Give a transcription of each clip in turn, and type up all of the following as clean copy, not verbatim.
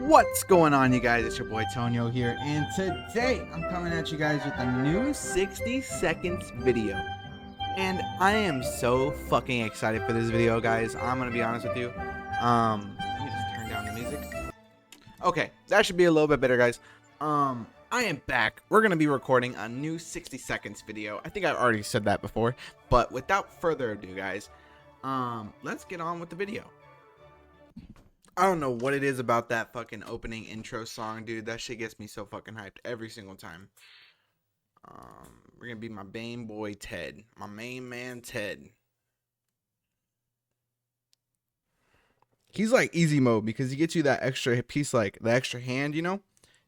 What's going on, you guys? It's your boy Tonyo here, and today I'm coming at you guys with a new 60 seconds video. And I am so fucking excited for this video, guys. I'm gonna be honest with you. Let me just turn down the music. Okay, that should be a little bit better, guys. I am back. We're gonna be recording a new 60 seconds video. I think I've already said that before, but without further ado, guys, let's get on with the video. I don't know what it is about that fucking opening intro song, dude. That shit gets me so fucking hyped every single time. We're gonna be my main boy Ted, my main man Ted. He's like easy mode because he gets you that extra piece, like the extra hand, you know.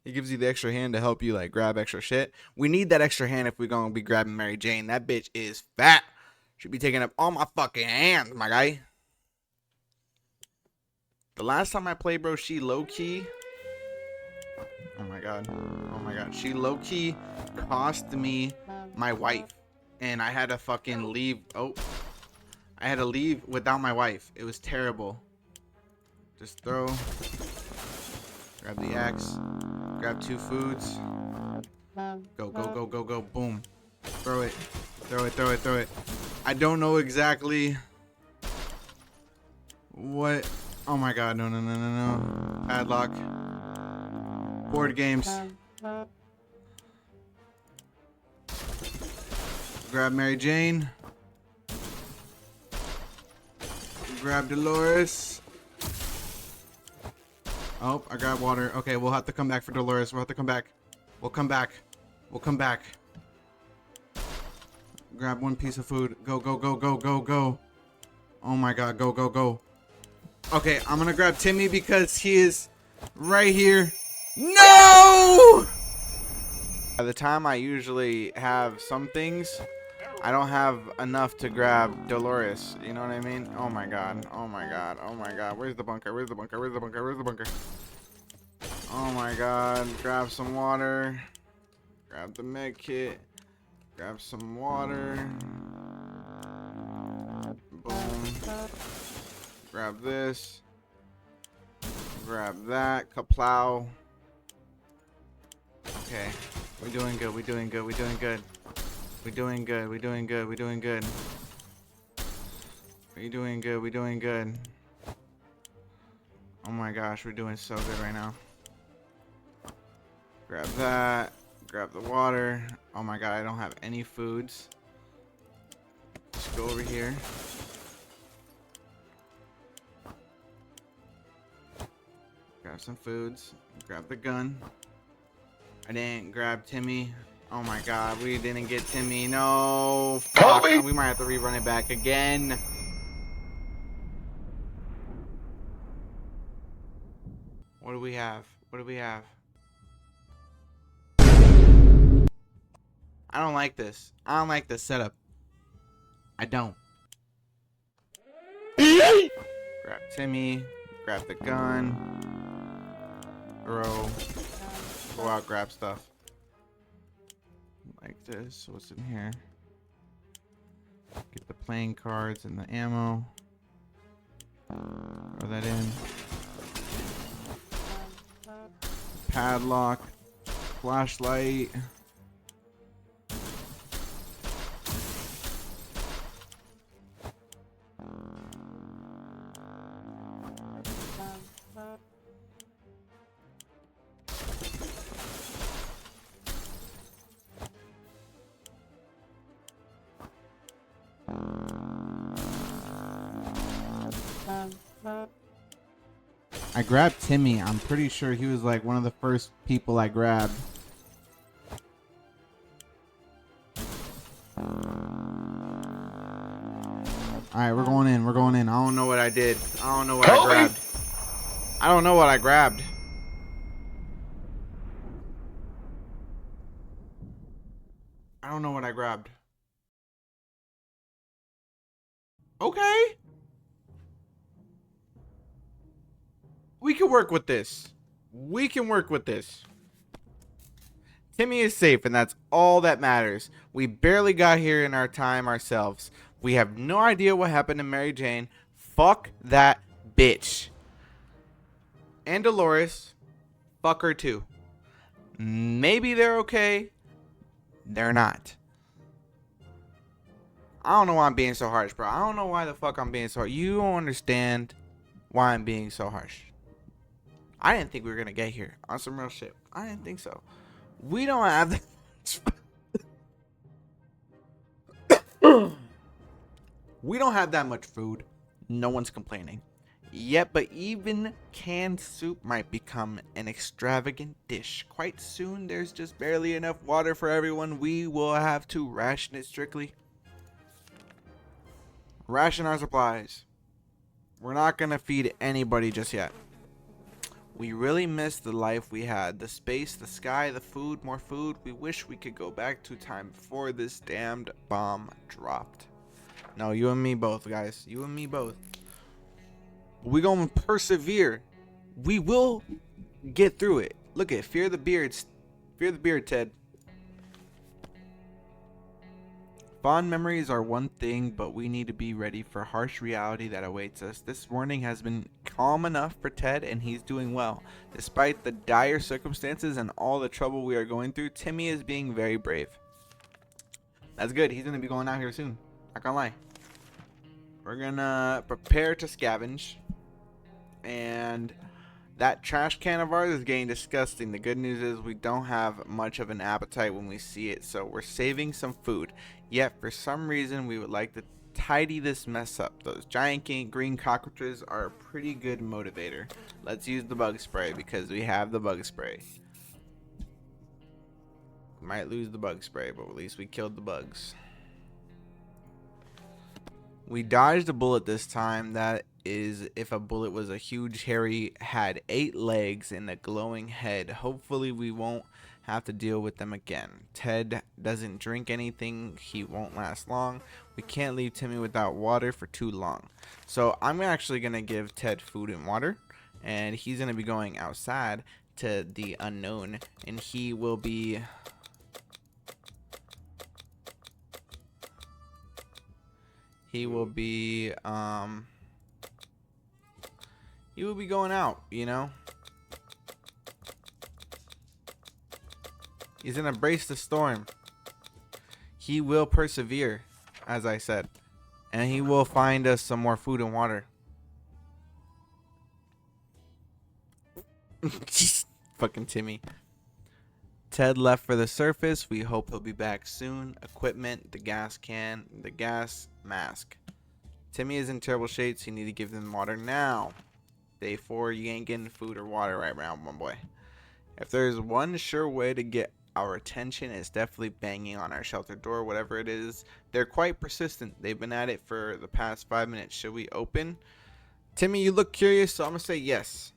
He gives you the extra hand to help you like grab extra shit. We need that extra hand if we're gonna be grabbing Mary Jane. That bitch is fat. Should be taking up all my fucking hands, my guy. The last time I played, bro, she low-key... Oh my god. Oh my god. She low-key cost me my wife. And I had to fucking leave... Oh. I had to leave without my wife. It was terrible. Just throw. Grab the axe. Grab 2 foods. Go, go, go, go, go. Boom. Throw it. Throw it, throw it, throw it. I don't know exactly... what... Oh my god, no, no, no, no, no. Padlock. Board games. Grab Mary Jane. Grab Dolores. Oh, I got water. Okay, we'll have to come back for Dolores. We'll have to come back. We'll come back. We'll come back. Grab 1 piece of food. Go, go, go, go, go, go. Oh my god, go, go, go. Okay, I'm gonna grab Timmy because he is right here. No! By the time I usually have some things, I don't have enough to grab Dolores. You know what I mean? Oh my god. Oh my god. Oh my god. Where's the bunker? Where's the bunker? Where's the bunker? Where's the bunker? Oh my god. Grab some water. Grab the med kit. Grab some water. Boom. Grab this. Grab that. Kaplow. Okay. We're doing good. We're doing good. We're doing good. We're doing good. We're doing good. We're doing good. We're doing good. We're doing good. Oh my gosh, we're doing so good right now. Grab that. Grab the water. Oh my god, I don't have any foods. Let's go over here. Grab some foods. Grab the gun. I didn't grab Timmy. Oh my god, we didn't get Timmy. No. Fuck. We might have to rerun it back again. What do we have? What do we have? I don't like this. I don't like this setup. I don't. Grab Timmy. Grab the gun. Throw. Go out, grab stuff. Like this. What's in here? Get the playing cards and the ammo. Throw that in. Padlock. Flashlight. I grabbed Timmy. I'm pretty sure he was like one of the first people I grabbed. Alright, we're going in. We're going in. I don't know what I did. I don't know what I grabbed. I don't know what I grabbed. I don't know what I grabbed. Okay. We can work with this. We can work with this. Timmy is safe, and that's all that matters. We barely got here in our time ourselves. We have no idea what happened to Mary Jane. Fuck that bitch. And Dolores. Fuck her too. Maybe they're okay. They're not. I don't know why I'm being so harsh, bro. I don't know why the fuck I'm being so harsh. You don't understand why I'm being so harsh. I didn't think we were gonna get here on some real shit. I didn't think so. We don't have that. We don't have that much food. No one's complaining. Yet, but even canned soup might become an extravagant dish. Quite soon, there's just barely enough water for everyone. We will have to ration it strictly. Ration our supplies. We're not gonna feed anybody just yet. We really miss the life we had. The space, the sky, the food, more food. We wish we could go back to time before this damned bomb dropped. No, you and me both, guys. You and me both. We gonna persevere. We will get through it. Look at fear the beards. Fear the beard, Ted. Fond memories are one thing, but we need to be ready for harsh reality that awaits us. This morning has been calm enough for Ted, and he's doing well. Despite the dire circumstances and all the trouble we are going through, Timmy is being very brave. That's good. He's going to be going out here soon. Not gonna lie. We're going to prepare to scavenge. And that trash can of ours is getting disgusting. The good news is we don't have much of an appetite when we see it, so we're saving some food. Yet, for some reason, we would like to tidy this mess up. Those giant green cockroaches are a pretty good motivator. Let's use the bug spray because we have the bug spray. We might lose the bug spray, but at least we killed the bugs. We dodged a bullet this time. That is if a bullet was a huge, hairy, had 8 legs and a glowing head. Hopefully we won't have to deal with them again. Ted doesn't drink anything. He won't last long. We can't leave Timmy without water for too long. So I'm actually going to give Ted food and water. And he's going to be going outside to the unknown. And he will be... He will be going out, you know. He's gonna brace the storm. He will persevere, as I said, and he will find us some more food and water. Fucking Timmy. Ted left for the surface. We hope he'll be back soon. Equipment, the gas can, the gas mask. Timmy is in terrible shape, so you need to give them water now. Day 4, you ain't getting food or water right now, my boy. If there's one sure way to get our attention, it's definitely banging on our shelter door, whatever it is. They're quite persistent. They've been at it for the past 5 minutes. Should we open? Timmy, you look curious, so I'm gonna say yes.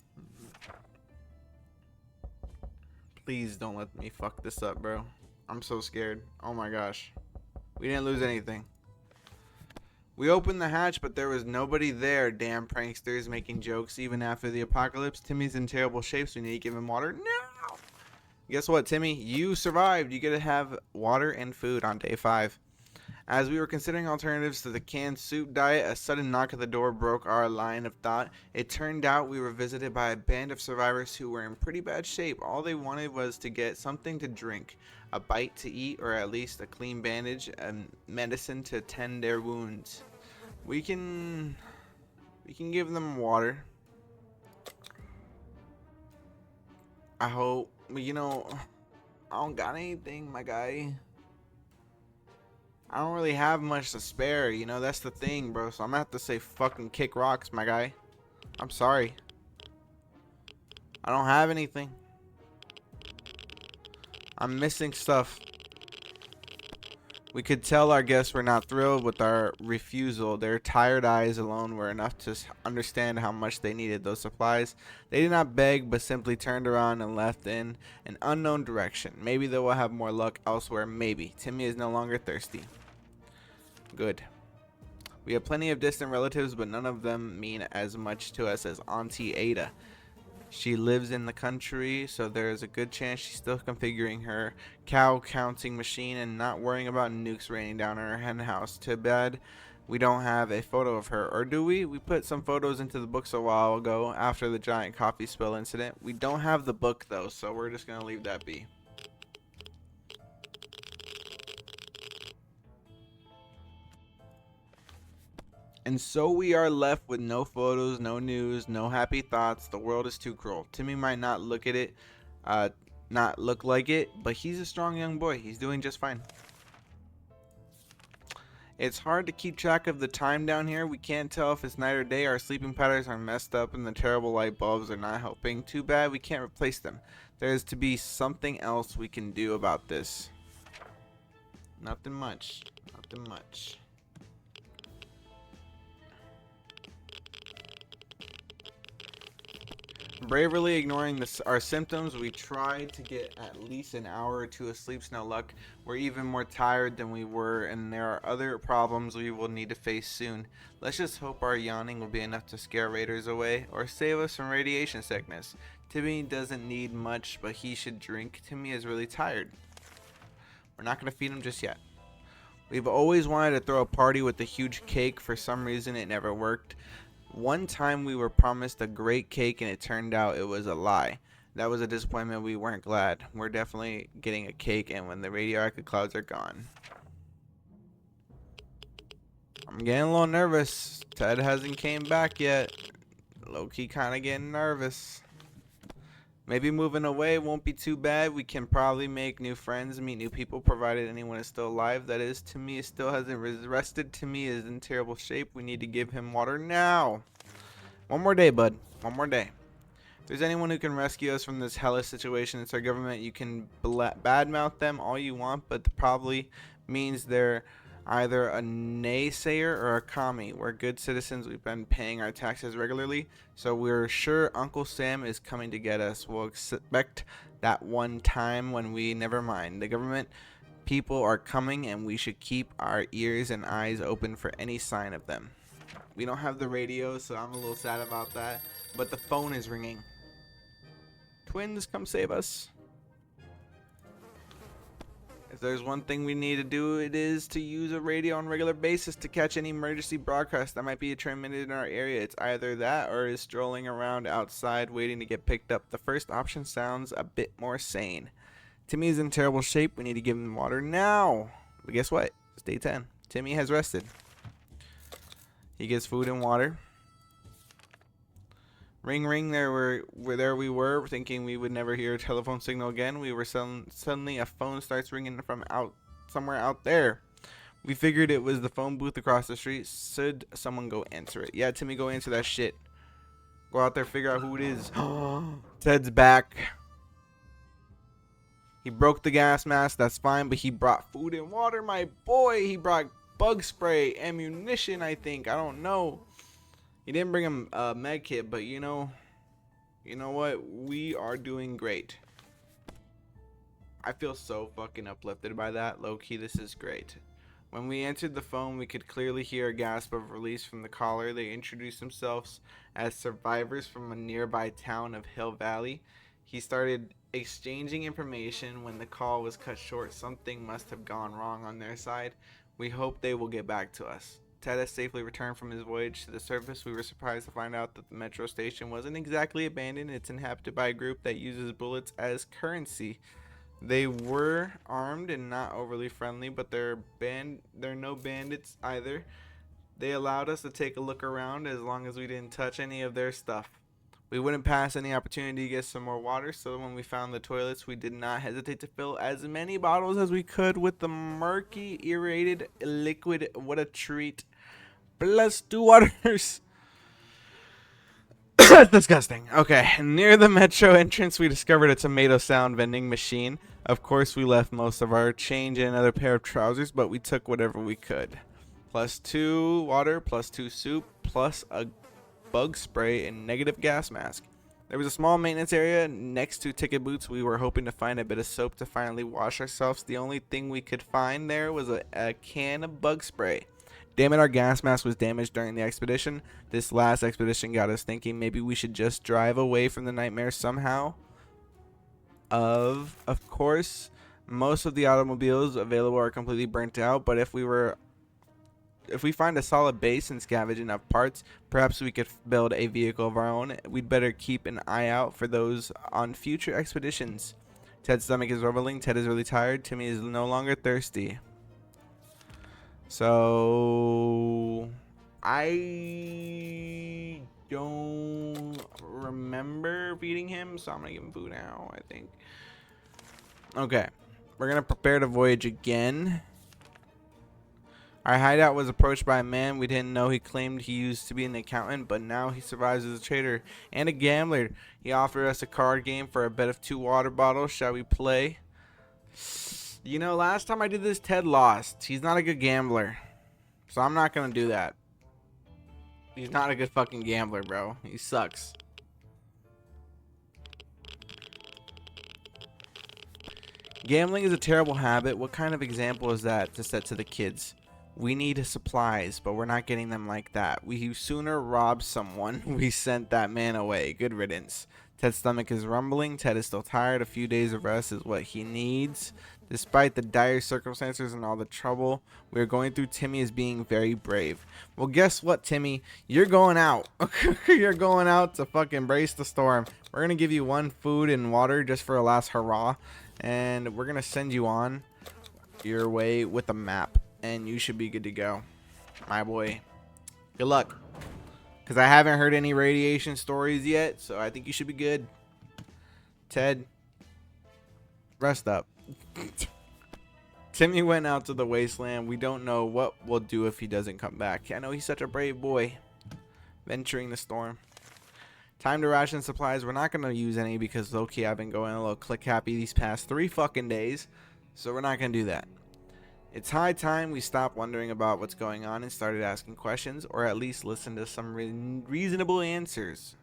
Please don't let me fuck this up, bro. I'm so scared. Oh my gosh. We didn't lose anything. We opened the hatch, but there was nobody there. Damn pranksters making jokes even after the apocalypse. Timmy's in terrible shape, so we need to give him water. No! Guess what, Timmy? You survived. You get to have water and food on day 5. As we were considering alternatives to the canned soup diet, a sudden knock at the door broke our line of thought. It turned out we were visited by a band of survivors who were in pretty bad shape. All they wanted was to get something to drink, a bite to eat, or at least a clean bandage and medicine to tend their wounds. We can give them water. I hope. You know, I don't got anything, my guy. I don't really have much to spare, you know, that's the thing, bro. So I'm gonna have to say fucking kick rocks, my guy. I'm sorry. I don't have anything. I'm missing stuff. We could tell our guests were not thrilled with our refusal. Their tired eyes alone were enough to understand how much they needed those supplies. They did not beg, but simply turned around and left in an unknown direction. Maybe they will have more luck elsewhere. Maybe. Timmy is no longer thirsty. Good. We have plenty of distant relatives, but none of them mean as much to us as Auntie Ada. She lives in the country, so there is a good chance she's still configuring her cow counting machine and not worrying about nukes raining down on her hen house. Too bad We don't have a photo of her, or do we? We put some photos into the books a while ago after the giant coffee spill incident. We don't have the book though, so we're just gonna leave that be. And so we are left with no photos, no news, no happy thoughts. The world is too cruel. Timmy might not look at it, not look like it, but he's a strong young boy. He's doing just fine. It's hard to keep track of the time down here. We can't tell if it's night or day. Our sleeping patterns are messed up and the terrible light bulbs are not helping. Too bad we can't replace them. There is to be something else we can do about this. Nothing much. Nothing much. Bravely ignoring our symptoms, we tried to get at least an hour or two of sleep. No luck. We're even more tired than we were, and there are other problems we will need to face soon. Let's just hope our yawning will be enough to scare raiders away, or save us from radiation sickness. Timmy doesn't need much, but he should drink. Timmy is really tired. We're not going to feed him just yet. We've always wanted to throw a party with a huge cake. For some reason, it never worked. One time we were promised a great cake and it turned out it was a lie. That was a disappointment. We weren't glad. We're definitely getting a cake, and when the radioactive clouds are gone. I'm getting a little nervous. Ted hasn't came back yet. Low-key kind of getting nervous. Maybe moving away won't be too bad. We can probably make new friends, meet new people, provided anyone is still alive. That is, Timmy still hasn't rested. Timmy is in terrible shape. We need to give him water now. One more day, bud. One more day. If there's anyone who can rescue us from this hellish situation, it's our government. You can badmouth them all you want, but that probably means they're either a naysayer or a commie. We're good citizens. We've been paying our taxes regularly, so we're sure Uncle Sam is coming to get us. We'll expect that one time when we never mind. The government people are coming, and we should keep our ears and eyes open for any sign of them. We don't have the radio, so I'm a little sad about that, but the phone is ringing. Twins, come save us. If there's one thing we need to do, it is to use a radio on a regular basis to catch any emergency broadcast that might be transmitted in our area. It's either that or is strolling around outside waiting to get picked up. The first option sounds a bit more sane. Timmy is in terrible shape. We need to give him water now. But guess what? It's day 10. Timmy has rested. He gets food and water. Ring, ring. There we were, thinking we would never hear a telephone signal again. We were suddenly a phone starts ringing from somewhere out there. We figured it was the phone booth across the street. Should someone go answer it? Yeah, Timmy, go answer that shit. Go out there, figure out who it is. Ted's back. He broke the gas mask. That's fine, but he brought food and water, my boy. He brought bug spray, ammunition, I think. I don't know. He didn't bring him a med kit, but you know what? We are doing great. I feel so fucking uplifted by that. Low-key, this is great. When we answered the phone, we could clearly hear a gasp of release from the caller. They introduced themselves as survivors from a nearby town of Hill Valley. He started exchanging information when the call was cut short. Something must have gone wrong on their side. We hope they will get back to us. Ted has safely returned from his voyage to the surface. We were surprised to find out that the metro station wasn't exactly abandoned. It's inhabited by a group that uses bullets as currency. They were armed and not overly friendly, but they're no bandits either. They allowed us to take a look around as long as we didn't touch any of their stuff. We wouldn't pass any opportunity to get some more water, so when we found the toilets, we did not hesitate to fill as many bottles as we could with the murky, aerated liquid. What a treat. Plus 2 waters. That's disgusting. Okay, near the metro entrance, we discovered a tomato sound vending machine. Of course, we left most of our change in another pair of trousers, but we took whatever we could. Plus 2 water, plus 2 soup, plus a bug spray and negative gas mask. There was a small maintenance area next to ticket booths. We were hoping to find a bit of soap to finally wash ourselves. The only thing we could find there was a can of bug spray. Damn it, our gas mask was damaged during the expedition. This last expedition got us thinking maybe we should just drive away from the nightmare somehow. Of course, most of the automobiles available are completely burnt out, but if we were if we find a solid base and scavenge enough parts, perhaps we could build a vehicle of our own. We'd better keep an eye out for those on future expeditions. Ted's stomach is rumbling. Ted is really tired. Timmy is no longer thirsty. So I don't remember feeding him, so I'm gonna give him food now, I think. Okay, we're gonna prepare to voyage again. Our hideout was approached by a man we didn't know. He claimed he used to be an accountant, but now he survives as a trader and a gambler. He offered us a card game for a bet of 2 water bottles. Shall we play? You know, last time I did this, Ted lost. He's not a good gambler, so I'm not gonna do that. He's not a good fucking gambler, bro. He sucks. Gambling is a terrible habit. What kind of example is that to set to the kids? We need supplies, but we're not getting them like that. We sooner rob someone. We sent that man away. Good riddance. Ted's stomach is rumbling. Ted is still tired. A few days of rest is what he needs. Despite the dire circumstances and all the trouble we are going through, Timmy is being very brave. Well, guess what, Timmy? You're going out. You're going out to fucking brace the storm. We're going to give you 1 food and water just for a last hurrah. And we're going to send you on your way with a map. And you should be good to go, my boy. Good luck. Because I haven't heard any radiation stories yet, so I think you should be good. Ted, rest up. Timmy went out to the wasteland. We don't know what we'll do if he doesn't come back. I know he's such a brave boy. Venturing the storm. Time to ration supplies. We're not going to use any because low-key I've been going a little click happy these past 3 fucking days. So we're not going to do that. It's high time we stopped wondering about what's going on and started asking questions, or at least listen to some reasonable answers.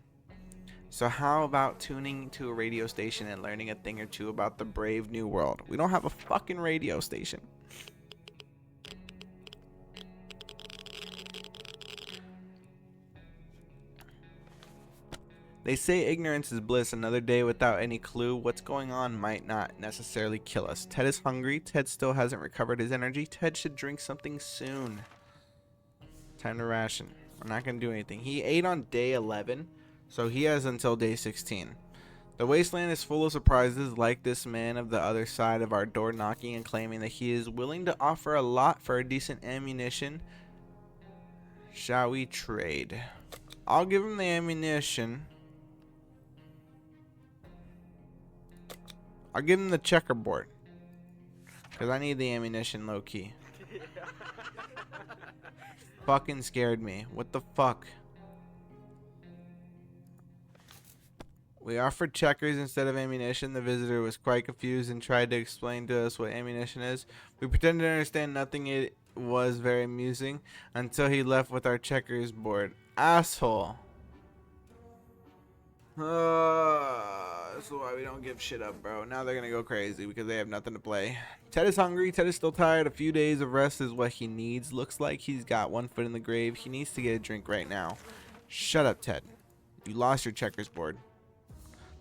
So how about tuning to a radio station and learning a thing or two about the brave new world? We don't have a fucking radio station. They say ignorance is bliss. Another day without any clue what's going on might not necessarily kill us. Ted is hungry. Ted still hasn't recovered his energy. Ted should drink something soon. Time to ration. We're not going to do anything. He ate on day 11, so he has until day 16. The wasteland is full of surprises, like this man of the other side of our door knocking and claiming that he is willing to offer a lot for a decent ammunition. Shall we trade? I'll give him the ammunition. I'll give him the checkerboard. Because I need the ammunition low-key. Fucking scared me. What the fuck? We offered checkers instead of ammunition. The visitor was quite confused and tried to explain to us what ammunition is. We pretended to understand nothing. It was very amusing until he left with our checkers board. Asshole. This is why we don't give shit up, bro. Now they're gonna go crazy because they have nothing to play. Ted is hungry. Ted is still tired. A few days of rest is what he needs. Looks like he's got 1 foot in the grave. He needs to get a drink right now. Shut up, Ted. You lost your checkers board.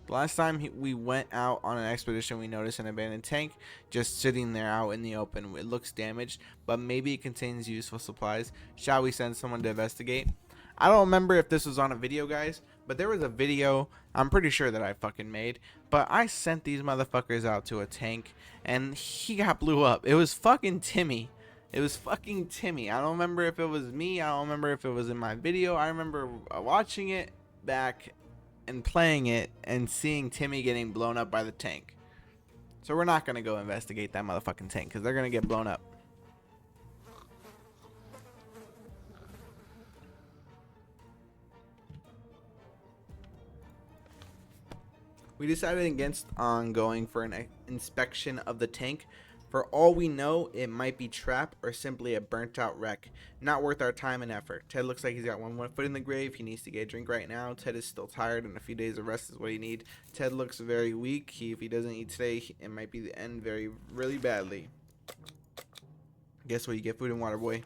The last time we went out on an expedition, we noticed an abandoned tank just sitting there out in the open. It looks damaged, but maybe it contains useful supplies. Shall we send someone to investigate? I don't remember if this was on a video, guys, but there was a video I'm pretty sure that I fucking made, but I sent these motherfuckers out to a tank and he got blew up. It was fucking Timmy. It was fucking Timmy. I don't remember if it was me. I don't remember if it was in my video. I remember watching it back and playing it and seeing Timmy getting blown up by the tank. So we're not going to go investigate that motherfucking tank because they're going to get blown up. We decided against going for an inspection of the tank. For all we know, it might be trap or simply a burnt out wreck. Not worth our time and effort. Ted looks like he's got 1 foot in the grave. He needs to get a drink right now. Ted is still tired and a few days of rest is what he needs. Ted looks very weak. If he doesn't eat today, it might be the end really badly. Guess what? You get food and water, boy.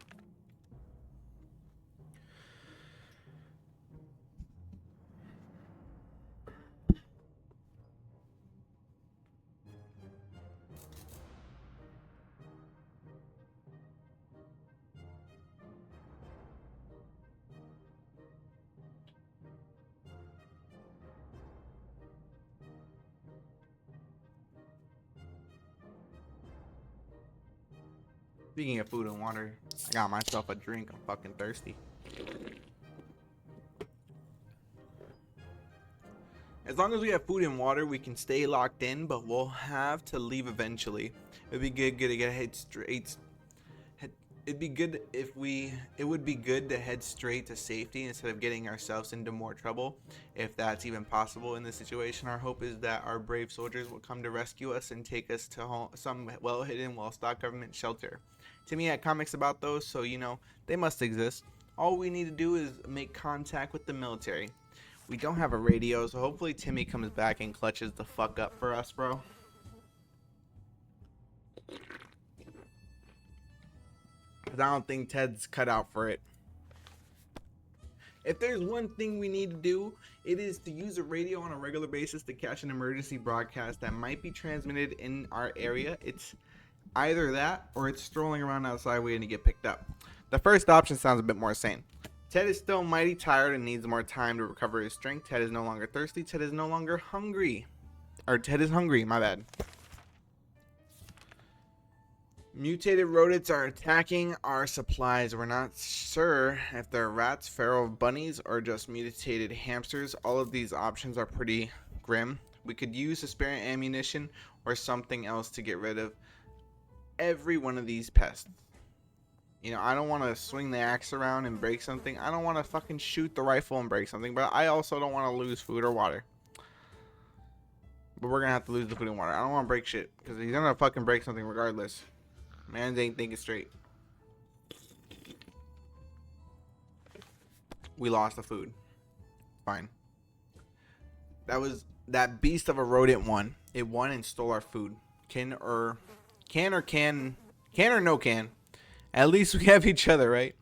Speaking of food and water, I got myself a drink. I'm fucking thirsty. As long as we have food and water, we can stay locked in, but we'll have to leave eventually. It'd be good to get head straight. It'd be good if it would be good to head straight to safety instead of getting ourselves into more trouble, if that's even possible in this situation. Our hope is that our brave soldiers will come to rescue us and take us to some well-hidden, well-stocked government shelter. Timmy had comics about those, so you know, they must exist. All we need to do is make contact with the military. We don't have a radio, so hopefully Timmy comes back and clutches the fuck up for us, bro. Because I don't think Ted's cut out for it. If there's one thing we need to do, it is to use a radio on a regular basis to catch an emergency broadcast that might be transmitted in our area. It's either that or it's strolling around outside waiting to get picked up. The first option sounds a bit more sane. Ted is still mighty tired and needs more time to recover his strength. Ted is no longer thirsty. Ted is no longer hungry. Or Ted is hungry, my bad. Mutated rodents are attacking our supplies. We're not sure if they're rats, feral bunnies, or just mutated hamsters. All of these options are pretty grim. We could use a spare ammunition or something else to get rid of every one of these pests. You know, I don't want to swing the axe around and break something. I don't want to fucking shoot the rifle and break something. But I also don't want to lose food or water. But we're going to have to lose the food and water. I don't want to break shit. Because he's going to fucking break something regardless. Man ain't thinking straight. We lost the food. Fine. That beast of a rodent won. It won and stole our food. Can or no can. At least we have each other, right?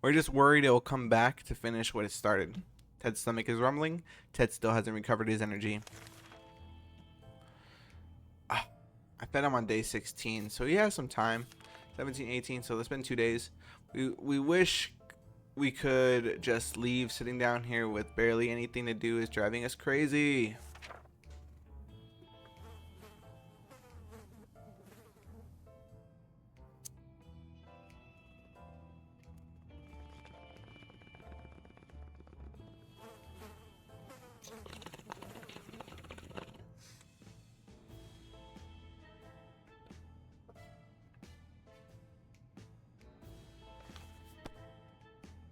We're just worried it will come back to finish what it started. Ted's stomach is rumbling. Ted still hasn't recovered his energy. I fed him on day 16, so he has some time. 17, 18, so it's been 2 days. We wish we could just leave. Sitting down here with barely anything to do is driving us crazy.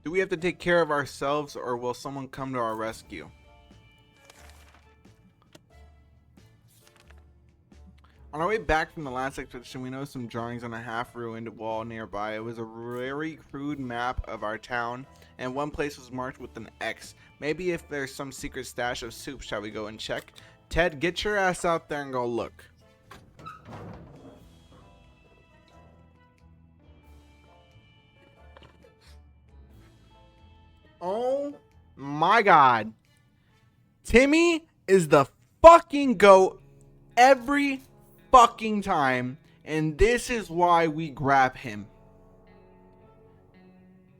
Do we have to take care of ourselves, or will someone come to our rescue? On our way back from the last expedition, we noticed some drawings on a half-ruined wall nearby. It was a very crude map of our town, and one place was marked with an X. Maybe if there's some secret stash of soup, shall we go and check? Ted, get your ass out there and go look. Oh my god. Timmy is the fucking GOAT every fucking time, and this is why we grab him.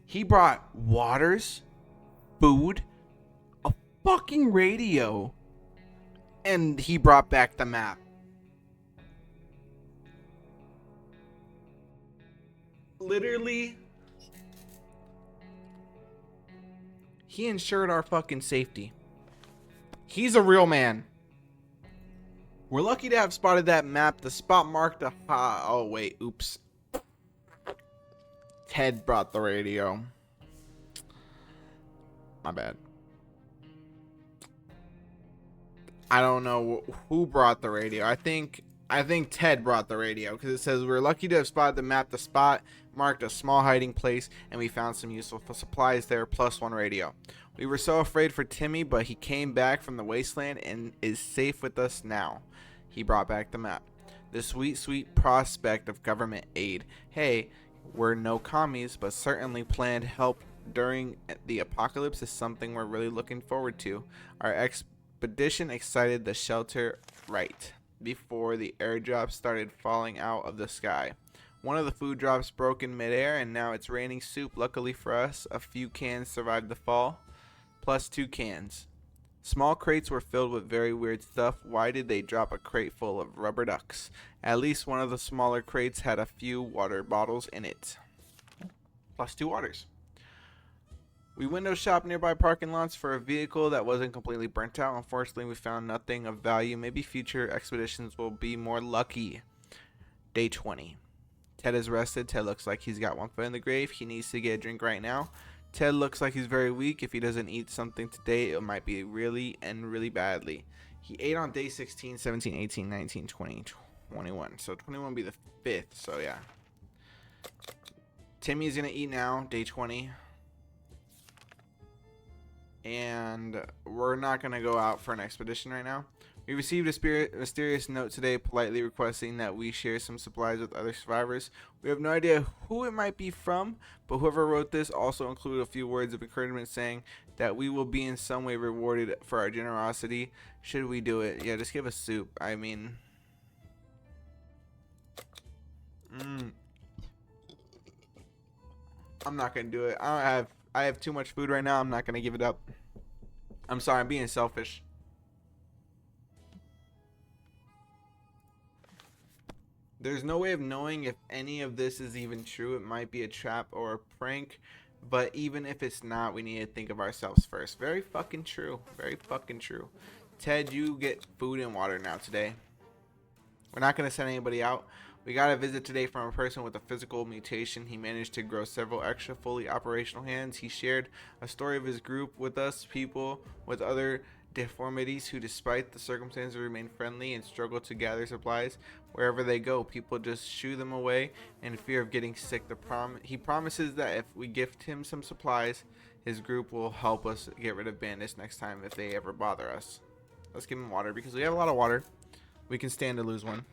He brought waters, food, a fucking radio, and he brought back the map. Literally, he ensured our fucking safety. He's a real man. We're lucky to have spotted that map. The spot marked a oh wait, oops. Ted brought the radio. My bad. I don't know who brought the radio. I think Ted brought the radio, because it says we're lucky to have spotted the map. The spot marked a small hiding place, and we found some useful supplies there, plus one radio. We were so afraid for Timmy, but he came back from the wasteland and is safe with us now. He brought back the map. The sweet, sweet prospect of government aid. Hey, we're no commies, but certainly planned help during the apocalypse is something we're really looking forward to. Our expedition excited the shelter right before the airdrops started falling out of the sky. One of the food drops broke in midair, and now it's raining soup. Luckily for us, a few cans survived the fall, plus 2 cans. Small crates were filled with very weird stuff. Why did they drop a crate full of rubber ducks? At least one of the smaller crates had a few water bottles in it. Plus 2 waters. We window shopped nearby parking lots for a vehicle that wasn't completely burnt out. Unfortunately, we found nothing of value. Maybe future expeditions will be more lucky. Day 20. Ted is rested. Ted looks like he's got one foot in the grave. He needs to get a drink right now. Ted looks like he's very weak. If he doesn't eat something today, it might be really badly. He ate on day 16, 17, 18, 19, 20, 21. So 21 will be the 5th. So yeah. Timmy's going to eat now, day 20. And we're not going to go out for an expedition right now. We received a mysterious note today politely requesting that we share some supplies with other survivors. We have no idea who it might be from, but whoever wrote this also included a few words of encouragement saying that we will be in some way rewarded for our generosity. Should we do it? Yeah, just give us soup. I mean... I'm not going to do it. I have too much food right now. I'm not going to give it up. I'm sorry, I'm being selfish. There's no way of knowing if any of this is even true. It might be a trap or a prank. But even if it's not, we need to think of ourselves first. Very fucking true. Very fucking true. Ted, you get food and water now today. We're not going to send anybody out. We got a visit today from a person with a physical mutation. He managed to grow several extra fully operational hands. He shared a story of his group with us, people with other deformities who despite the circumstances remain friendly and struggle to gather supplies. Wherever they go, people just shoo them away in fear of getting sick. He promises that if we gift him some supplies, his group will help us get rid of bandits next time if they ever bother us. Let's give him water because we have a lot of water. We can stand to lose one.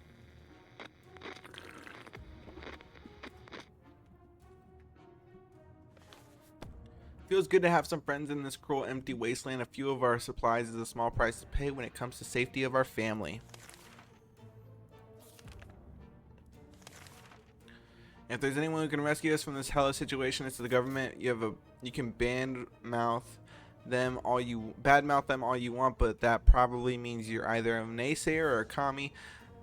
Feels good to have some friends in this cruel, empty wasteland. A few of our supplies is a small price to pay when it comes to safety of our family. If there's anyone who can rescue us from this hellish situation, it's the government. You can badmouth them all you want, but that probably means you're either a naysayer or a commie.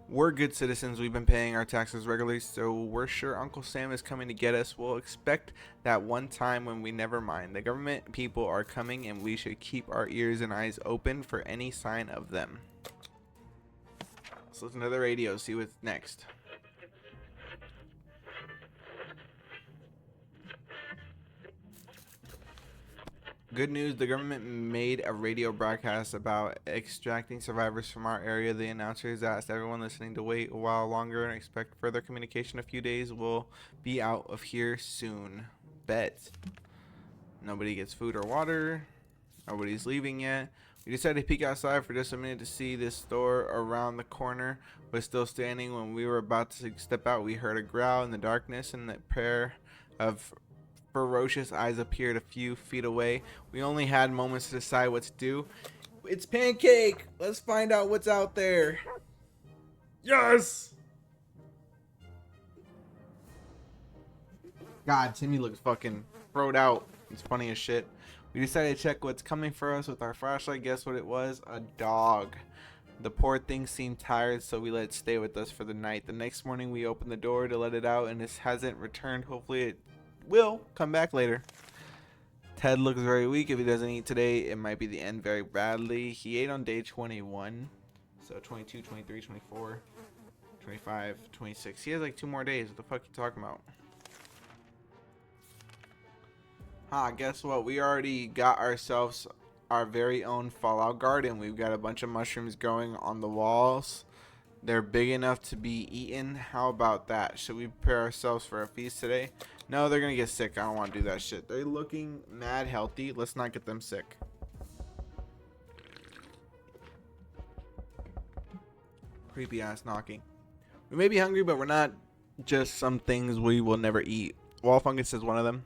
We're good citizens. We've been paying our taxes regularly, so we're sure Uncle Sam is coming to get us. We'll expect that one time when we never mind. The government people are coming, and we should keep our ears and eyes open for any sign of them. Let's listen to the radio, see what's next. Good news, the government made a radio broadcast about extracting survivors from our area. The announcers asked everyone listening to wait a while longer and expect further communication. A few days. We'll be out of here soon. Bet. Nobody gets food or water. Nobody's leaving yet. We decided to peek outside for just a minute to see this store around the corner was still standing. When we were about to step out, we heard a growl in the darkness and a pair of ferocious eyes appeared a few feet away. We only had moments to decide what to do. It's Pancake! Let's find out what's out there. Yes! God, Timmy looks fucking throwed out. It's funny as shit. We decided to check what's coming for us with our flashlight. Guess what it was? A dog. The poor thing seemed tired, so we let it stay with us for the night. The next morning, we opened the door to let it out, and it hasn't returned. Hopefully, it will come back later. Ted looks very weak. If he doesn't eat today, it might be the end very badly. He ate on day 21. So 22, 23, 24, 25, 26. He has like 2 more days. What the fuck are you talking about? Guess what? We already got ourselves our very own Fallout garden. We've got a bunch of mushrooms growing on the walls. They're big enough to be eaten. How about that? Should we prepare ourselves for a feast today? No, they're gonna get sick. I don't want to do that shit. They're looking mad healthy. Let's not get them sick. Creepy ass knocking. We may be hungry, but we're not just some things we will never eat. Wall fungus is one of them.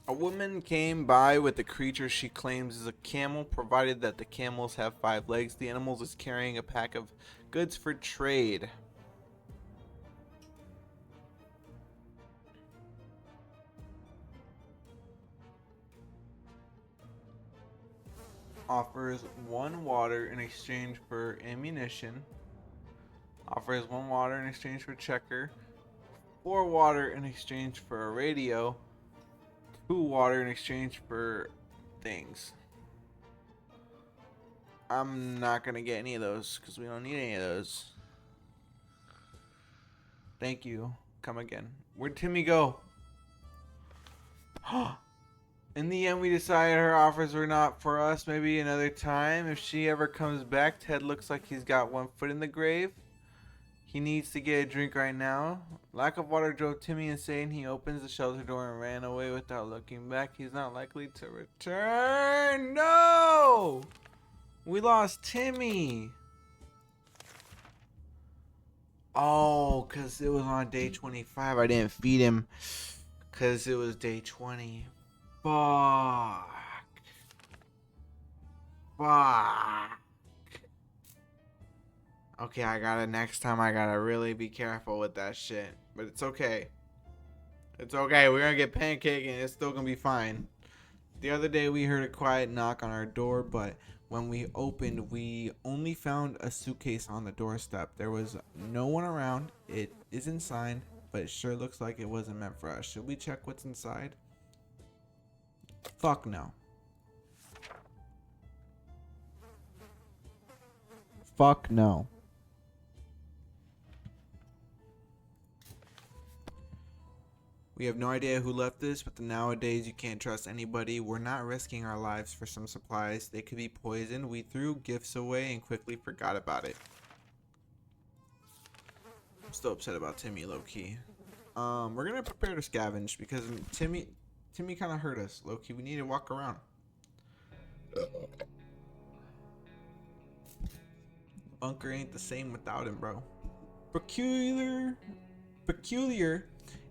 A woman came by with a creature she claims is a camel, provided that the camels have 5 legs. The animal is carrying a pack of goods for trade. Offers 1 water in exchange for ammunition. Offers 1 water in exchange for checker. 4 water in exchange for a radio. 2 water in exchange for things. I'm not gonna get any of those because we don't need any of those. Thank you. Come again. Where'd Timmy go? In the end, we decided her offers were not for us. Maybe another time. If she ever comes back, Ted looks like he's got 1 foot in the grave. He needs to get a drink right now. Lack of water drove Timmy insane. He opens the shelter door and ran away without looking back. He's not likely to return. No! We lost Timmy. Oh, because it was on day 25. I didn't feed him because it was day 20. Fuck. Okay, next time I gotta really be careful with that shit. But it's okay. It's okay. We're gonna get pancake and it's still gonna be fine. The other day we heard a quiet knock on our door, but when we opened, we only found a suitcase on the doorstep. There was no one around. It isn't signed, but it sure looks like it wasn't meant for us. Should we check what's inside? Fuck no. Fuck no. We have no idea who left this, but nowadays you can't trust anybody. We're not risking our lives for some supplies. They could be poisoned. We threw gifts away and quickly forgot about it. I'm still upset about Timmy, low-key. We're gonna prepare to scavenge because Timmy kind of hurt us, low-key. We need to walk around. Bunker ain't the same without him, bro. Peculiar.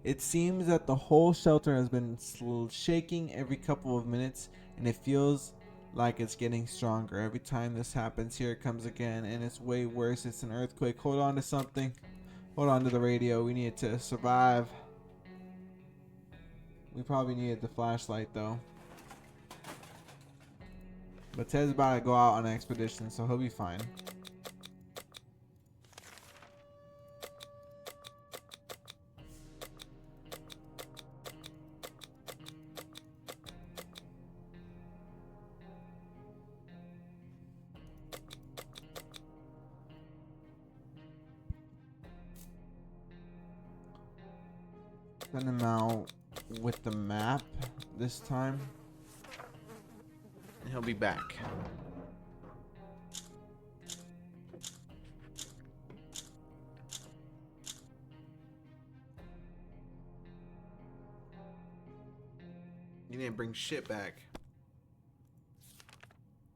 It seems that the whole shelter has been shaking every couple of minutes, and it feels like it's getting stronger. Every time this happens, here it comes again, and it's way worse. It's an earthquake. Hold on to something. Hold on to the radio. We need to survive. We probably needed the flashlight, though. But Ted's about to go out on an expedition, so he'll be fine. Send him out with the map this time. And he'll be back. You didn't bring shit back.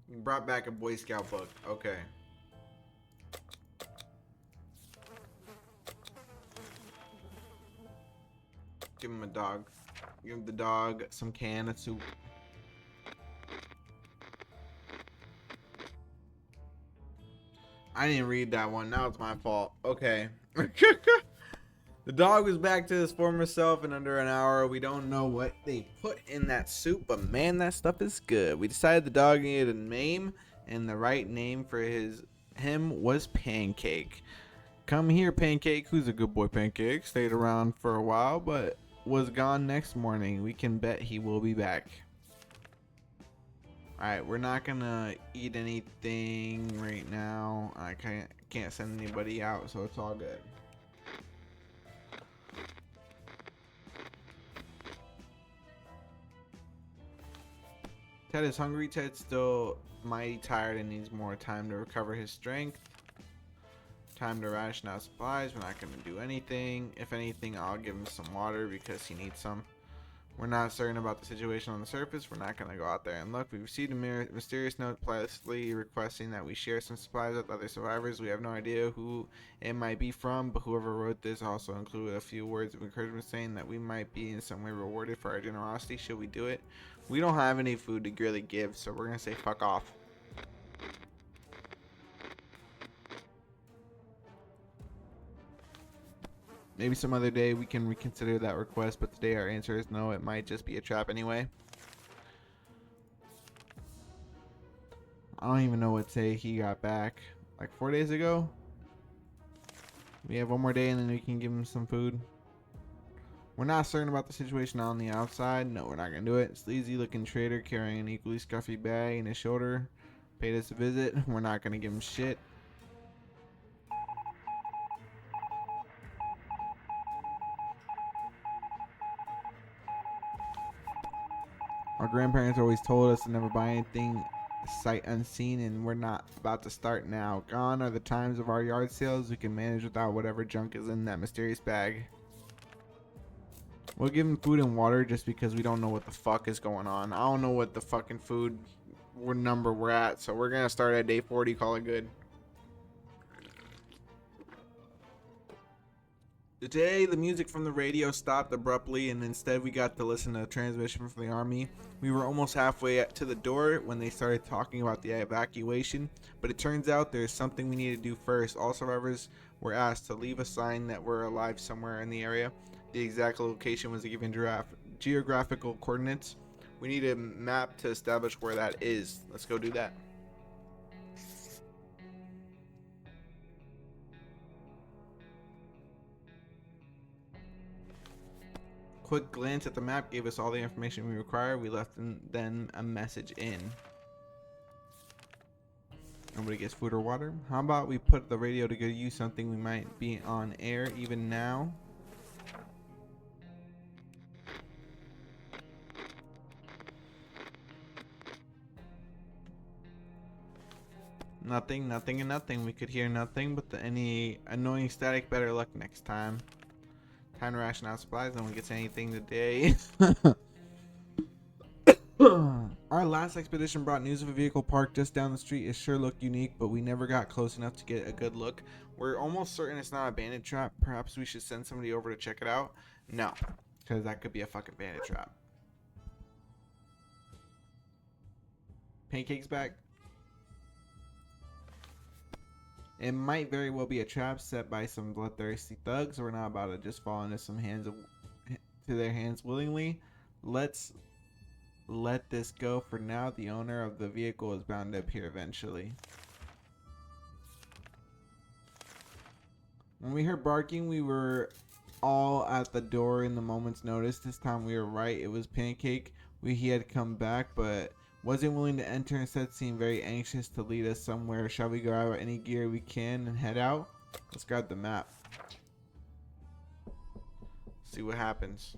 You brought back a Boy Scout book. Okay. Give him a dog. Give the dog some can of soup. I didn't read that one. Now it's my fault. Okay. The dog was back to his former self in under an hour. We don't know what they put in that soup, but man, that stuff is good. We decided the dog needed a name, and the right name for him was Pancake. Come here, Pancake. Who's a good boy, Pancake? Stayed around for a while, but was gone next morning. We can bet he will be back. Alright, we're not gonna eat anything right now. I can't send anybody out, so it's all good. Ted is hungry. Ted's still mighty tired and needs more time to recover his strength. Time to ration out supplies. We're not going to do anything. If anything, I'll give him some water because he needs some. We're not certain about the situation on the surface. We're not going to go out there and look. We received a mysterious note politely requesting that we share some supplies with other survivors. We have no idea who it might be from, but whoever wrote this also included a few words of encouragement saying that we might be in some way rewarded for our generosity should we do it. We don't have any food to really give, so we're going to say fuck off. Maybe some other day we can reconsider that request, but today our answer is no. It might just be a trap anyway. I don't even know what day he got back. Like 4 days ago. We have one more day and then we can give him some food. We're not certain about the situation on the outside. No, we're not going to do it. Sleazy looking trader carrying an equally scruffy bag in his shoulder paid us a visit. We're not going to give him shit. Our grandparents always told us to never buy anything sight unseen, and we're not about to start now. Gone are the times of our yard sales. We can manage without whatever junk is in that mysterious bag. We'll give him food and water just because we don't know what the fuck is going on. I don't know what the fucking food number we're at, so we're gonna start at day 40, call it good. Today, the music from the radio stopped abruptly, and instead we got to listen to a transmission from the army. We were almost halfway to the door when they started talking about the evacuation, but it turns out there's something we need to do first. All survivors were asked to leave a sign that we're alive somewhere in the area. The exact location was given geographical coordinates. We need a map to establish where that is. Let's go do that. Quick glance at the map gave us all the information we require. We left then a message in. Nobody gets food or water. How about we put the radio to good use? Something we might be on air even now. Nothing, nothing, and nothing. We could hear nothing but any annoying static. Better luck next time. Time to ration out supplies. No one gets anything today. Our last expedition brought news of a vehicle parked just down the street. It sure looked unique, but we never got close enough to get a good look. We're almost certain it's not a bandit trap. Perhaps we should send somebody over to check it out. No, because that could be a fucking bandit trap. Pancake's back. It might very well be a trap set by some bloodthirsty thugs. We're not about to just fall into their hands willingly. Let's let this go for now. The owner of the vehicle is bound to appear eventually. When we heard barking, we were all at the door in the moment's notice. This time we were right. It was Pancake. He had come back, but wasn't willing to enter. Instead, seemed very anxious to lead us somewhere. Shall we grab any gear we can and head out? Let's grab the map. See what happens.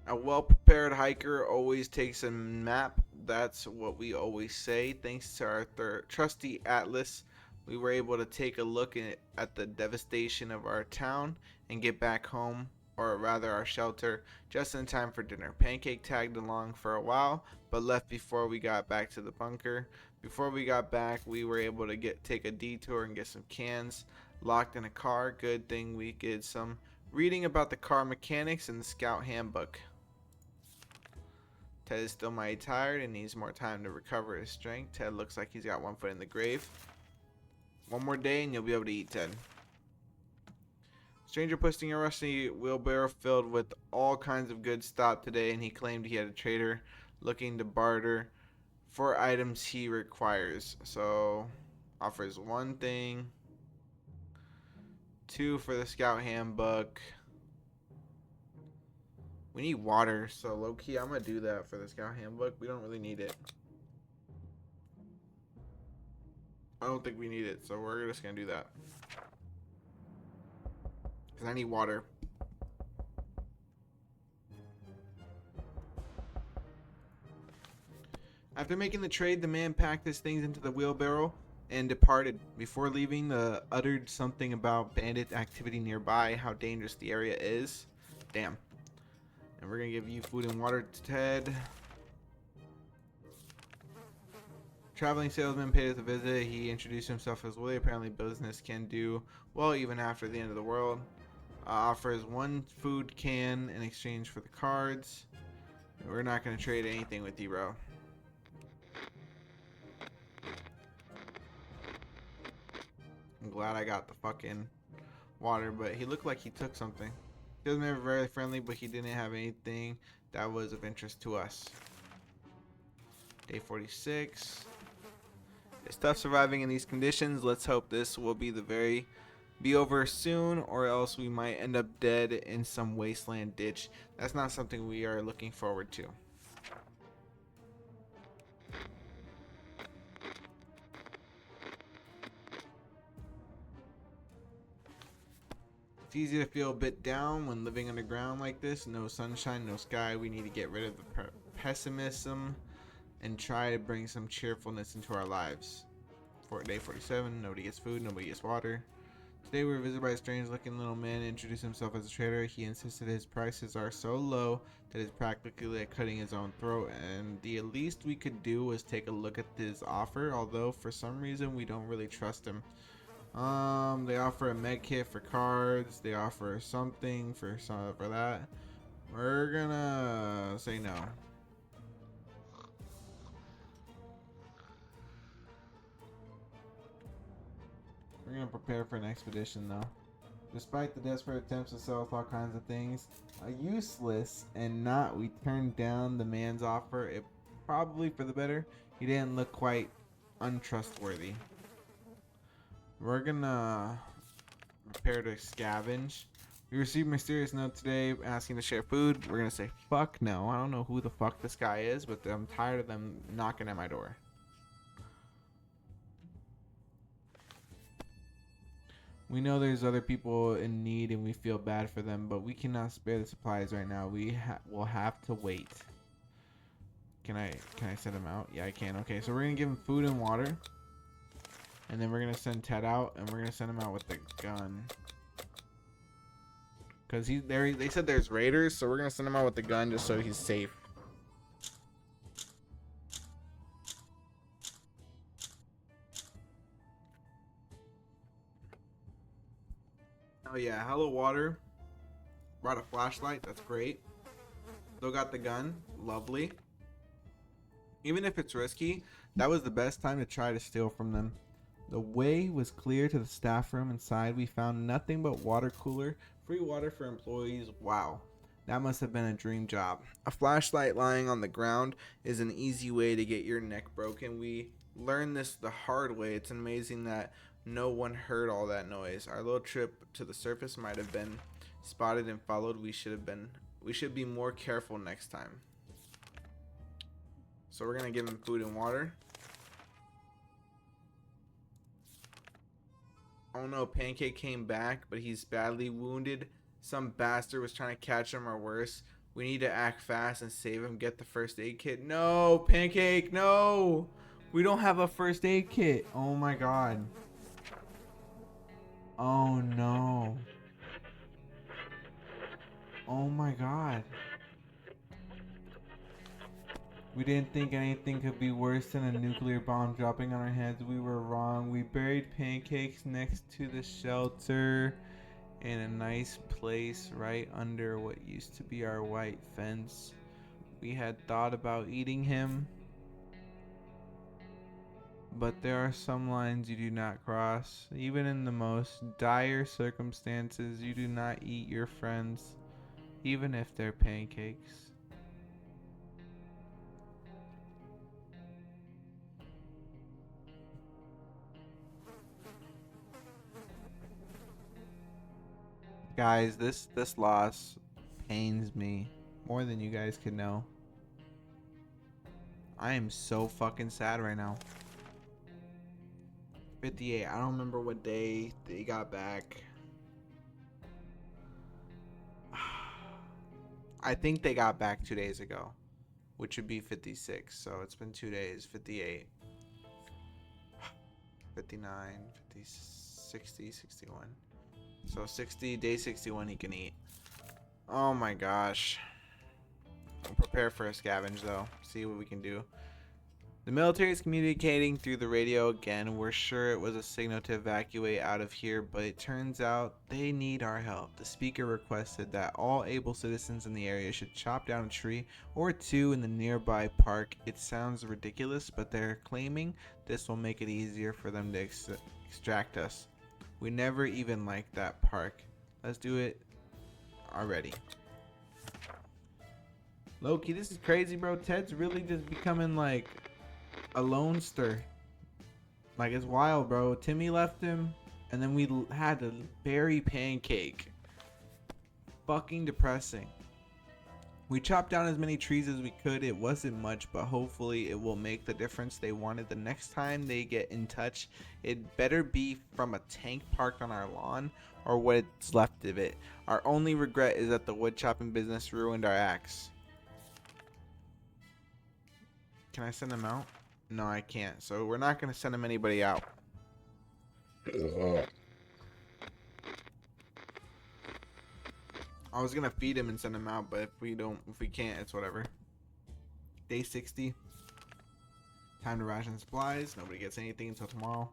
A well-prepared hiker always takes a map. That's what we always say. Thanks to our trusty atlas, we were able to take a look at the devastation of our town and get back home, or rather our shelter, just in time for dinner. Pancake tagged along for a while, but left before we got back to the bunker. Before we got back, we were able to take a detour and get some cans locked in a car. Good thing we did some reading about the car mechanics in the Scout Handbook. Ted is still mighty tired and needs more time to recover his strength. Ted looks like he's got one foot in the grave. One more day and you'll be able to eat, Ted. Stranger posting a rusty wheelbarrow filled with all kinds of goods stopped today, and he claimed he had a trader looking to barter for items he requires. So, offers one thing, 2 for the Scout Handbook. We need water, so low-key, I'm going to do that for the Scout Handbook. We don't really need it. I don't think we need it, so we're just going to do that. Because I need water. After making the trade, the man packed his things into the wheelbarrow and departed. Before leaving, uttered something about bandit activity nearby, how dangerous the area is. Damn. And we're going to give you food and water to Ted. Traveling salesman paid us a visit. He introduced himself as Willie. Apparently business can do well even after the end of the world. Offers 1 food can in exchange for the cards. We're not going to trade anything with you, bro. I'm glad I got the fucking water, but he looked like he took something. He was never very friendly, but he didn't have anything that was of interest to us. Day 46. It's tough surviving in these conditions. Let's hope this will be over soon, or else we might end up dead in some wasteland ditch. That's not something we are looking forward to. It's easy to feel a bit down when living underground like this. No sunshine, no sky. We need to get rid of the pessimism and try to bring some cheerfulness into our lives. For day 47, nobody gets food, nobody gets water. Today we were visited by a strange looking little man and introduced himself as a trader. He insisted his prices are so low that it's practically like cutting his own throat, and the least we could do was take a look at his offer, although for some reason we don't really trust him. They offer a med kit for cards, they offer something for that. We're gonna say no. We're gonna prepare for an expedition though. Despite the desperate attempts to sell us all kinds of things, useless and not, we turned down the man's offer. It probably for the better. He didn't look quite untrustworthy. We're gonna prepare to scavenge. We received a mysterious note today asking to share food. We're gonna say fuck no. I don't know who the fuck this guy is, but I'm tired of them knocking at my door. We know there's other people in need and we feel bad for them, but we cannot spare the supplies right now. We'll have to wait. Can I send him out? Yeah, I can. Okay, so we're gonna give him food and water, and then we're gonna send Ted out, and we're gonna send him out with the gun. Cause they said there's raiders, so we're gonna send him out with the gun just so he's safe. Oh yeah, hello water. Brought a flashlight, that's great. Still got the gun, lovely. Even if it's risky, that was the best time to try to steal from them. The way was clear to the staff room. Inside we found nothing but water cooler, free water for employees. Wow, that must have been a dream job. A flashlight lying on the ground is an easy way to get your neck broken. We learned this the hard way. It's amazing that no one heard all that noise. Our little trip to the surface might have been spotted and followed. We should be more careful next time. So we're gonna give him food and water. Oh no, Pancake came back, but he's badly wounded. Some bastard was trying to catch him, or worse. We need to act fast and save him. Get the first aid kit. No, Pancake, no! We don't have a first aid kit. Oh my god. Oh no. Oh my god. We didn't think anything could be worse than a nuclear bomb dropping on our heads. We were wrong. We buried Pancakes next to the shelter in a nice place right under what used to be our white fence. We had thought about eating him, but there are some lines you do not cross. Even in the most dire circumstances, you do not eat your friends, even if they're pancakes. Guys, this loss pains me more than you guys could know. I am so fucking sad right now. 58. I don't remember what day they got back. I think they got back 2 days ago, which would be 56. So it's been 2 days. 58. 59, 50, 60, 61. So 60, day 61 he can eat. Oh my gosh. I'll prepare for a scavenge though. See what we can do. The military is communicating through the radio again. We're sure it was a signal to evacuate out of here, but it turns out they need our help. The speaker requested that all able citizens in the area should chop down a tree or two in the nearby park. It sounds ridiculous, but they're claiming this will make it easier for them to extract us. We never even liked that park. Let's do it. already. Low-key, this is crazy, bro. Ted's really just becoming like a lonester. Like, it's wild, bro. Timmy left him, and then we had the berry pancake. Fucking depressing. We chopped down as many trees as we could. It wasn't much, but hopefully it will make the difference they wanted the next time they get in touch. It better be from a tank parked on our lawn or what's left of it. Our only regret is that the wood chopping business ruined our axe. Can I send them out? No, I can't. So we're not going to send them anybody out. I was gonna feed him and send him out, but if we can't, it's whatever. Day 60. Time to ration supplies. Nobody gets anything until tomorrow.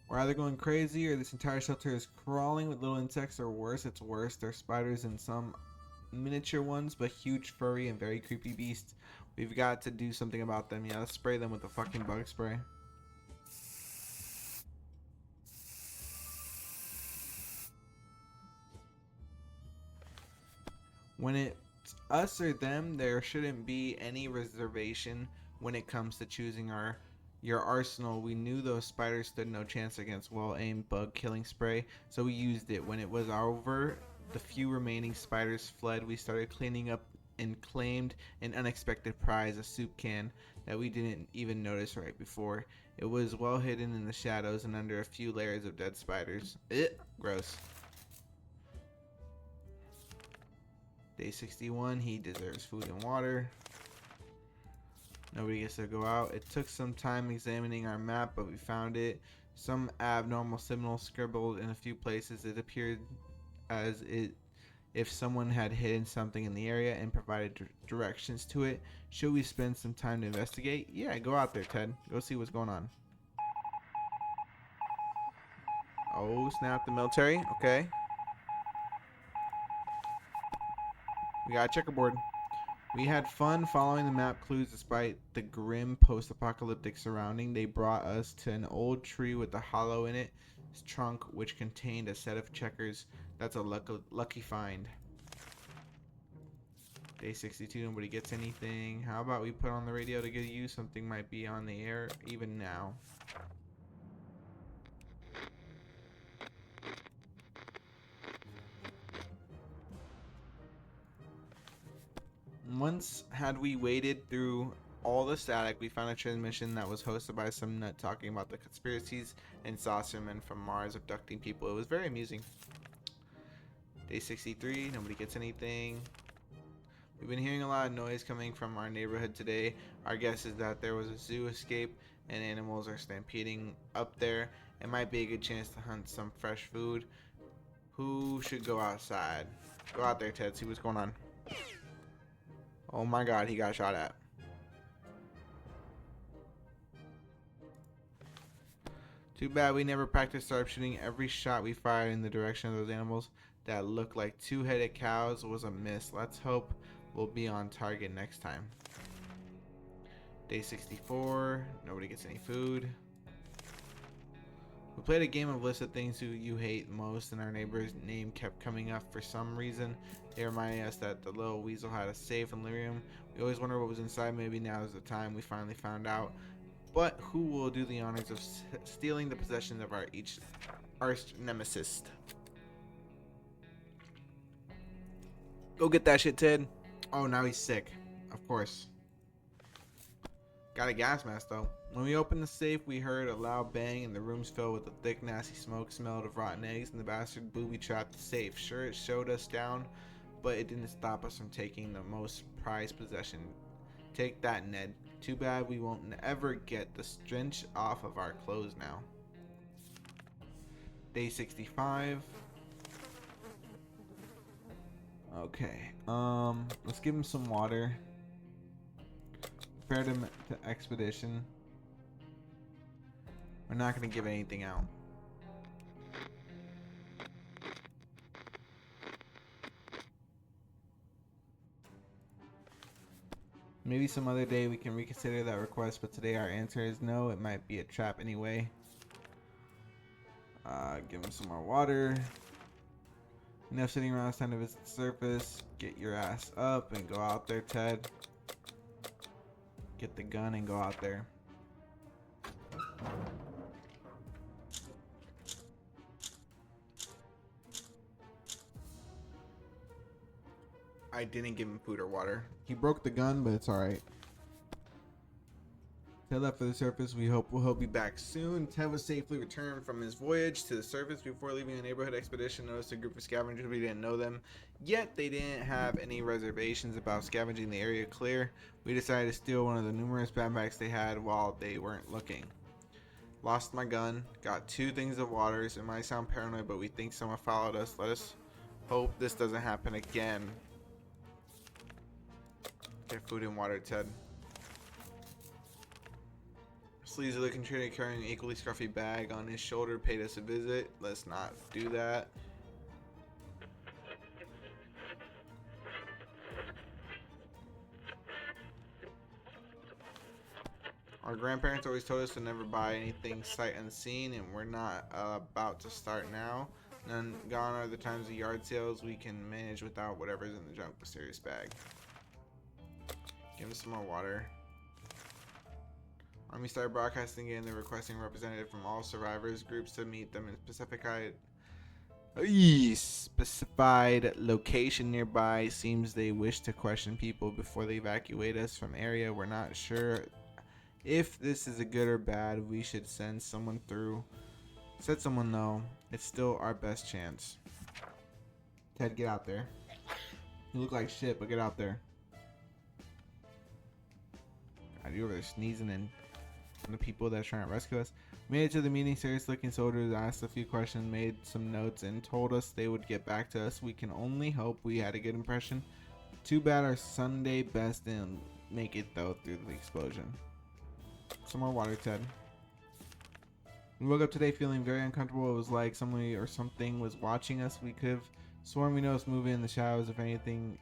We're either going crazy or this entire shelter is crawling with little insects, or worse, it's worse. There's spiders and some miniature ones, but huge, furry, and very creepy beasts. We've got to do something about them. Yeah, let's spray them with the fucking bug spray. When it's us or them, there shouldn't be any reservation when it comes to choosing your arsenal. We knew those spiders stood no chance against well-aimed bug killing spray, so we used it. When it was over, the few remaining spiders fled. We started cleaning up and claimed an unexpected prize, a soup can that we didn't even notice right before. It was well hidden in the shadows and under a few layers of dead spiders. Gross. Day 61, he deserves food and water. Nobody gets to go out. It took some time examining our map, but we found it. Some abnormal signals scribbled in a few places. It appeared as if someone had hidden something in the area and provided directions to it. Should we spend some time to investigate? Yeah, go out there, Ted. Go see what's going on. Oh, snap, the military. Okay. We got a checkerboard. We had fun following the map clues despite the grim post-apocalyptic surrounding. They brought us to an old tree with a hollow in its trunk which contained a set of checkers. That's a lucky find. Day 62, nobody gets anything. How about we put on the radio to get you? Something might be on the air even now. Once had we waded through all the static, we found a transmission that was hosted by some nut talking about the conspiracies and saucermen from Mars abducting people. It was very amusing. Day 63, nobody gets anything. We've been hearing a lot of noise coming from our neighborhood today. Our guess is that there was a zoo escape and animals are stampeding up there. It might be a good chance to hunt some fresh food. Who should go outside? Go out there, Ted, see what's going on. Oh my god, he got shot at. Too bad we never practiced sharpshooting. Every shot we fired in the direction of those animals that looked like two-headed cows was a miss. Let's hope we'll be on target next time. Day 64, nobody gets any food. We played a game of list of things who you hate most, and our neighbor's name kept coming up for some reason. They reminded us that the little weasel had a safe in the living room. We always wonder what was inside. Maybe now is the time. We finally found out. But who will do the honors of stealing the possessions of our arch nemesis? Go get that shit, Ted. Oh, now he's sick. Of course. Got a gas mask, though. When we opened the safe, we heard a loud bang, and the room's filled with a thick, nasty smoke. Smelled of rotten eggs, and the bastard booby-trapped the safe. Sure, it showed us down, but it didn't stop us from taking the most prized possession. Take that, Ned. Too bad we won't ever get the stench off of our clothes now. Day 65. Okay. Let's give him some water. Prepare him to expedition. We're not gonna give anything out. Maybe some other day we can reconsider that request, but today our answer is no. It might be a trap anyway. Give him some more water. Enough sitting around, it's time to visit the surface. Get your ass up and go out there, Ted. Get the gun and go out there. I didn't give him food or water. He broke the gun, but it's alright. Ted left for the surface. We'll be back soon. Ted was safely returned from his voyage to the surface before leaving a neighborhood expedition. Noticed a group of scavengers. We didn't know them, yet they didn't have any reservations about scavenging the area clear. We decided to steal one of the numerous backpacks they had while they weren't looking. Lost my gun. Got 2 things of waters. It might sound paranoid, but we think someone followed us. Let us hope this doesn't happen again. Get food and water, Ted. Sleazy looking trader carrying an equally scruffy bag on his shoulder paid us a visit. Let's not do that. Our grandparents always told us to never buy anything sight unseen, and we're not about to start now. None gone are the times of yard sales. We can manage without whatever's in the junk mysterious bag. Give him some more water. Army started broadcasting again. They're requesting a representative from all survivors groups to meet them in specified location nearby. Seems they wish to question people before they evacuate us from area. We're not sure if this is a good or bad. We should send someone through. Said someone no. It's still our best chance. Ted, get out there. You look like shit, but get out there. God, you over there sneezing and the people that are trying to rescue us. Made it to the meeting. Serious looking soldiers asked a few questions, made some notes, and told us they would get back to us. We can only hope we had a good impression. Too bad our Sunday best didn't make it though through the explosion. Some more water, Ted. We woke up today feeling very uncomfortable. It was like somebody or something was watching us. We could have sworn we noticed moving in the shadows. If anything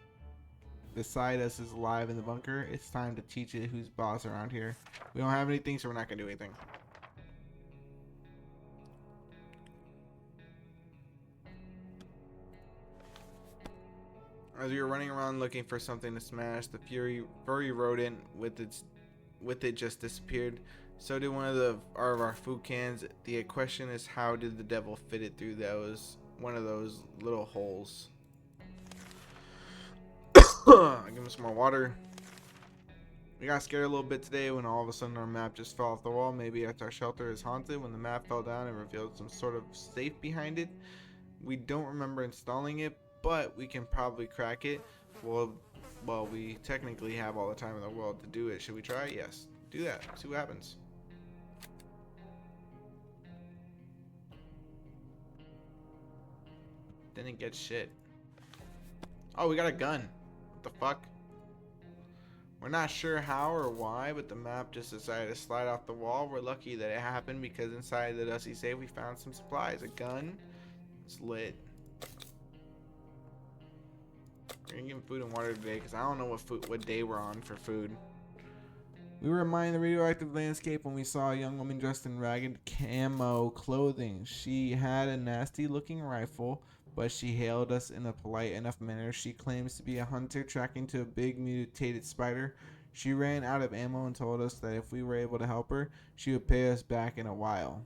beside us is alive in the bunker, it's time to teach it who's boss around here. We don't have anything, so we're not gonna do anything. As we were running around looking for something to smash, the furry rodent with it just disappeared. So did one of our food cans. The question is, how did the devil fit it through one of those little holes? Give him some more water. We got scared a little bit today when all of a sudden our map just fell off the wall. Maybe our shelter is haunted. When the map fell down, it revealed some sort of safe behind it. We don't remember installing it, but we can probably crack it. Well, we technically have all the time in the world to do it. Should we try? Yes. Do that. See what happens. Didn't get shit. Oh, we got a gun. What the fuck? We're not sure how or why, but the map just decided to slide off the wall. We're lucky that it happened because inside the dusty safe we found some supplies. A gun. It's lit. We're gonna give him food and water today because I don't know what day we're on for food. We were admiring the radioactive landscape when we saw a young woman dressed in ragged camo clothing. She had a nasty looking rifle, but she hailed us in a polite enough manner. She claims to be a hunter tracking to a big mutated spider. She ran out of ammo and told us that if we were able to help her, she would pay us back in a while.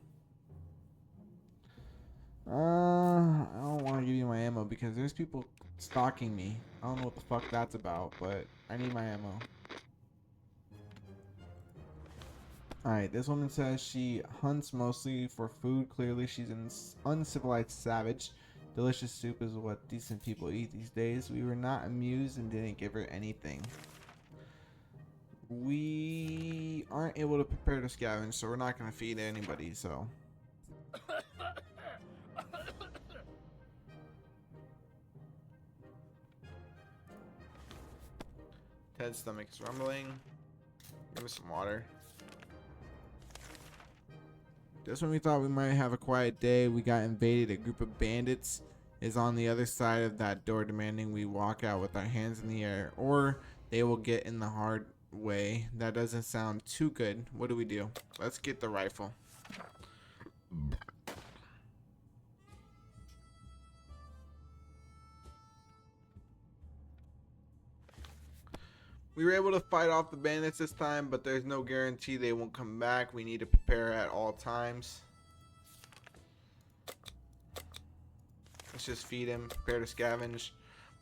I don't want to give you my ammo because there's people stalking me. I don't know what the fuck that's about, but I need my ammo. Alright, this woman says she hunts mostly for food. Clearly she's an uncivilized savage. Delicious soup is what decent people eat these days. We were not amused and didn't give her anything. We aren't able to prepare to scavenge, so we're not going to feed anybody, so. Ted's stomach is rumbling. Give us some water. Just when we thought we might have a quiet day, we got invaded. A group of bandits is on the other side of that door demanding we walk out with our hands in the air, or they will get in the hard way. That doesn't sound too good. What do? Let's get the rifle. We were able to fight off the bandits this time, but there's no guarantee they won't come back. We need to prepare at all times. Let's just feed him, prepare to scavenge.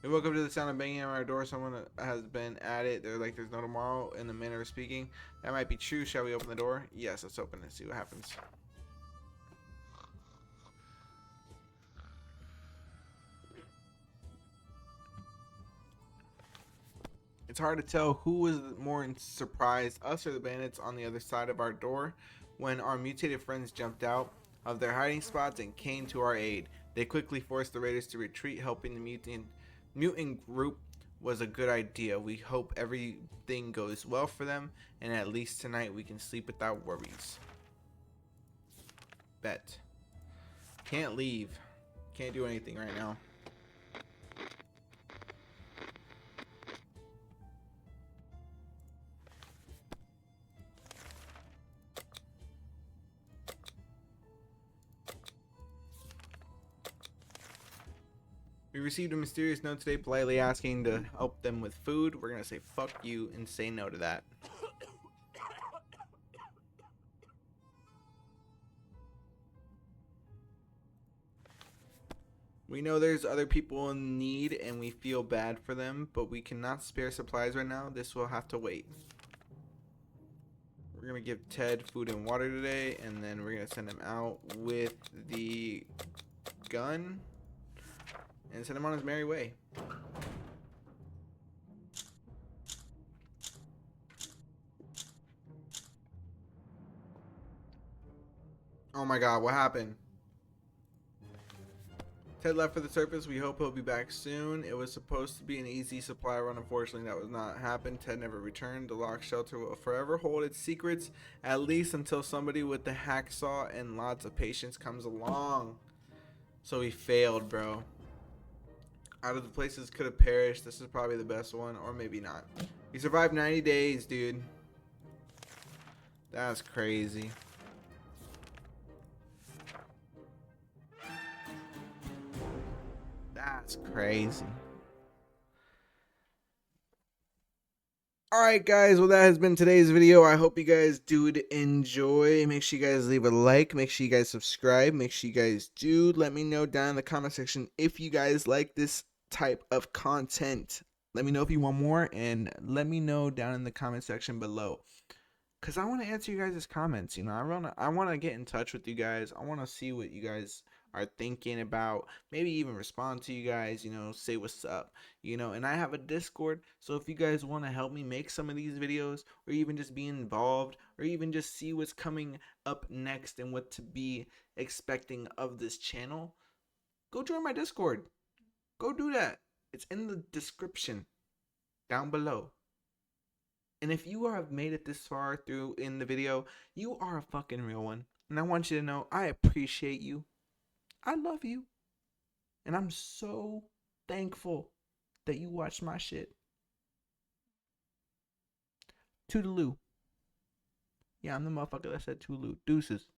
We woke up to the sound of banging on our door. Someone has been at it. They're like, there's no tomorrow in the manner of speaking. That might be true. Shall we open the door? Yes, let's open it, see what happens. It's hard to tell who was more surprised, us or the bandits on the other side of our door, when our mutated friends jumped out of their hiding spots and came to our aid. They quickly forced the raiders to retreat. Helping the mutant group was a good idea. We hope everything goes well for them, and at least tonight we can sleep without worries. Bet. Can't leave. Can't do anything right now. We received a mysterious note today politely asking to help them with food. We're going to say fuck you and say no to that. We know there's other people in need and we feel bad for them, but we cannot spare supplies right now. This will have to wait. We're going to give Ted food and water today, and then we're going to send him out with the gun and send him on his merry way. Oh my god, what happened? Ted left for the surface. We hope he'll be back soon. It was supposed to be an easy supply run. Unfortunately, that was not happen. Ted never returned. The locked shelter will forever hold its secrets, at least until somebody with the hacksaw and lots of patience comes along. So he failed, bro. Out of the places could have perished, this is probably the best one, or maybe not. He survived 90 days, dude. That's crazy. That's crazy. Alright guys, well that has been today's video. I hope you guys do enjoy. Make sure you guys leave a like. Make sure you guys subscribe. Make sure you guys do let me know down in the comment section if you guys like this type of content. Let me know if you want more, and let me know down in the comment section below. Because I want to answer you guys' comments. You know, I want to get in touch with you guys. I want to see what you guys are thinking about. Maybe even respond to you guys, you know, say what's up. You know, and I have a Discord. So if you guys want to help me make some of these videos, or even just be involved, or even just see what's coming up next and what to be expecting of this channel, go join my Discord. Go do that. It's in the description down below. And if you have made it this far through in the video, you are a fucking real one. And I want you to know I appreciate you. I love you. And I'm so thankful that you watched my shit. Toodaloo. Yeah, I'm the motherfucker that said toodaloo. Deuces.